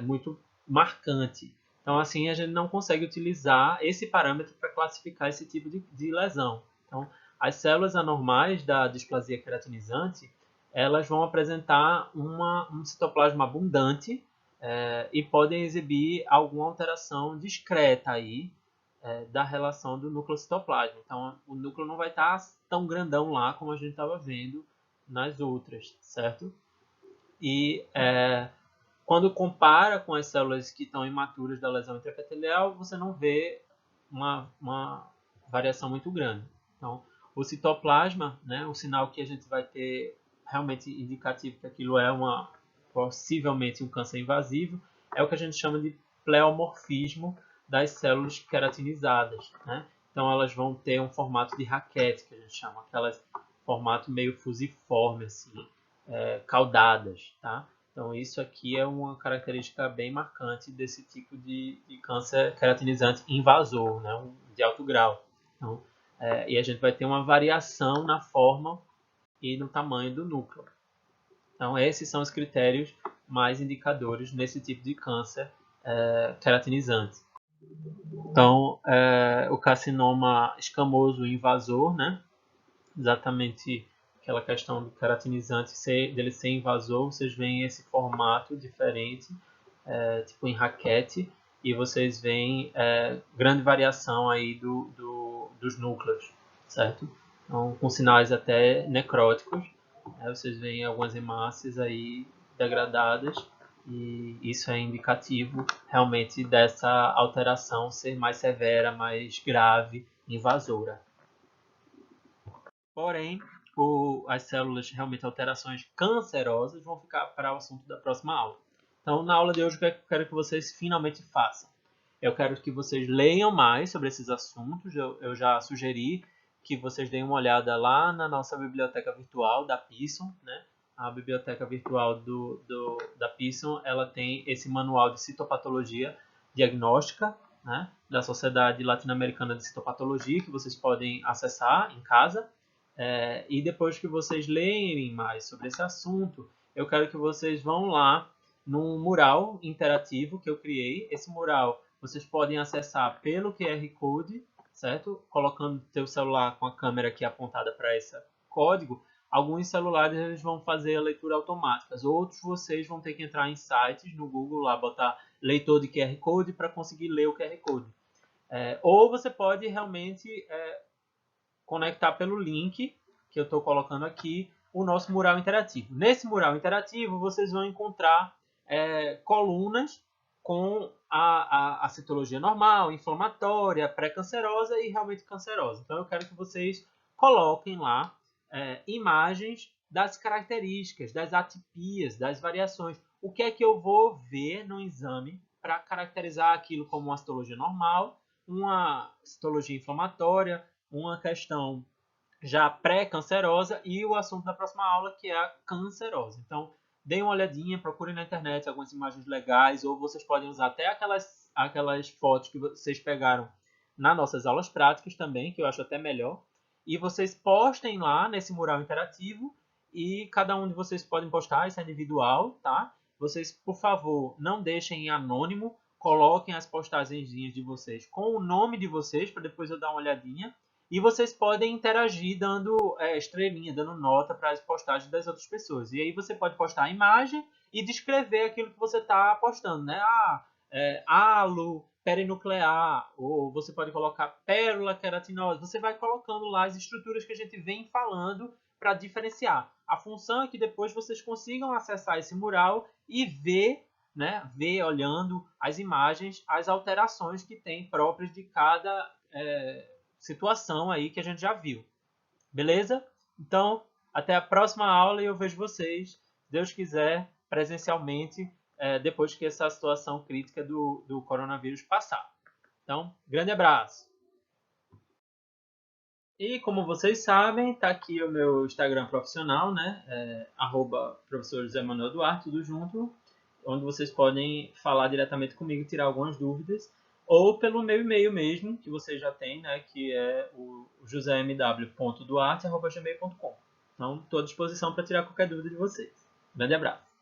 muito marcante. Então, assim, a gente não consegue utilizar esse parâmetro para classificar esse tipo de lesão. Então, as células anormais da displasia queratinizante, elas vão apresentar um citoplasma abundante e podem exibir alguma alteração discreta aí da relação do núcleo-citoplasma. Então, o núcleo não vai estar tão grandão lá como a gente estava vendo nas outras, certo? E quando compara com as células que estão imaturas da lesão intraepitelial, você não vê uma variação muito grande. Então, o citoplasma, né, o sinal que a gente vai ter realmente indicativo que aquilo é possivelmente um câncer invasivo, é o que a gente chama de pleomorfismo das células queratinizadas, né? Então, elas vão ter um formato de raquete, que a gente chama, aquelas formato meio fusiforme, assim, caudadas, tá? Então, isso aqui é uma característica bem marcante desse tipo de câncer queratinizante invasor, né? De alto grau. Então, e a gente vai ter uma variação na forma e no tamanho do núcleo. Então, esses são os critérios mais indicadores nesse tipo de câncer queratinizante. Então, o carcinoma escamoso invasor, né? Exatamente aquela questão do queratinizante dele ser invasor, vocês veem esse formato diferente, tipo em raquete, e vocês veem grande variação aí dos núcleos, certo? Então, com sinais até necróticos, vocês veem algumas hemácias aí degradadas, e isso é indicativo realmente dessa alteração ser mais severa, mais grave, invasora. Porém, as células, realmente alterações cancerosas, vão ficar para o assunto da próxima aula. Então, na aula de hoje, o que eu quero que vocês finalmente façam? Eu quero que vocês leiam mais sobre esses assuntos. Eu já sugeri que vocês deem uma olhada lá na nossa biblioteca virtual da Pearson, né? A biblioteca virtual da Pearson, ela tem esse manual de citopatologia diagnóstica, né? Da Sociedade Latino-Americana de Citopatologia, que vocês podem acessar em casa. E depois que vocês lerem mais sobre esse assunto, eu quero que vocês vão lá num mural interativo que eu criei. Esse mural vocês podem acessar pelo QR Code, certo? Colocando o seu celular com a câmera aqui apontada para esse código. Alguns celulares eles vão fazer a leitura automática, outros vocês vão ter que entrar em sites no Google, lá botar leitor de QR Code para conseguir ler o QR Code. Ou você pode realmente conectar pelo link que eu estou colocando aqui o nosso mural interativo. Nesse mural interativo, vocês vão encontrar colunas com a citologia normal, inflamatória, pré-cancerosa e realmente cancerosa. Então, eu quero que vocês coloquem lá imagens das características, das atipias, das variações. O que é que eu vou ver no exame para caracterizar aquilo como uma citologia normal, uma citologia inflamatória, uma questão já pré-cancerosa e o assunto da próxima aula, que é a cancerosa. Então, deem uma olhadinha, procurem na internet algumas imagens legais, ou vocês podem usar até aquelas fotos que vocês pegaram nas nossas aulas práticas também, que eu acho até melhor. E vocês postem lá nesse mural interativo, e cada um de vocês podem postar, isso é individual, tá? Vocês, por favor, não deixem em anônimo, coloquem as postagens de vocês com o nome de vocês, para depois eu dar uma olhadinha. E vocês podem interagir dando estrelinha, dando nota para as postagens das outras pessoas. E aí você pode postar a imagem e descrever aquilo que você está postando, né? Halo, perinuclear, ou você pode colocar pérola queratinose. Você vai colocando lá as estruturas que a gente vem falando para diferenciar. A função é que depois vocês consigam acessar esse mural e ver, né? Ver olhando as imagens, as alterações que tem próprias de cada situação aí que a gente já viu. Beleza? Então, até a próxima aula e eu vejo vocês, se Deus quiser, presencialmente, depois que essa situação crítica do coronavírus passar. Então, grande abraço! E como vocês sabem, está aqui o meu Instagram profissional, né? @professor José Manuel Duarte, tudo junto, onde vocês podem falar diretamente comigo e tirar algumas dúvidas, ou pelo meu e-mail mesmo, que vocês já têm, né? Que é o josemw.duarte@gmail.com. Então, estou à disposição para tirar qualquer dúvida de vocês. Grande abraço!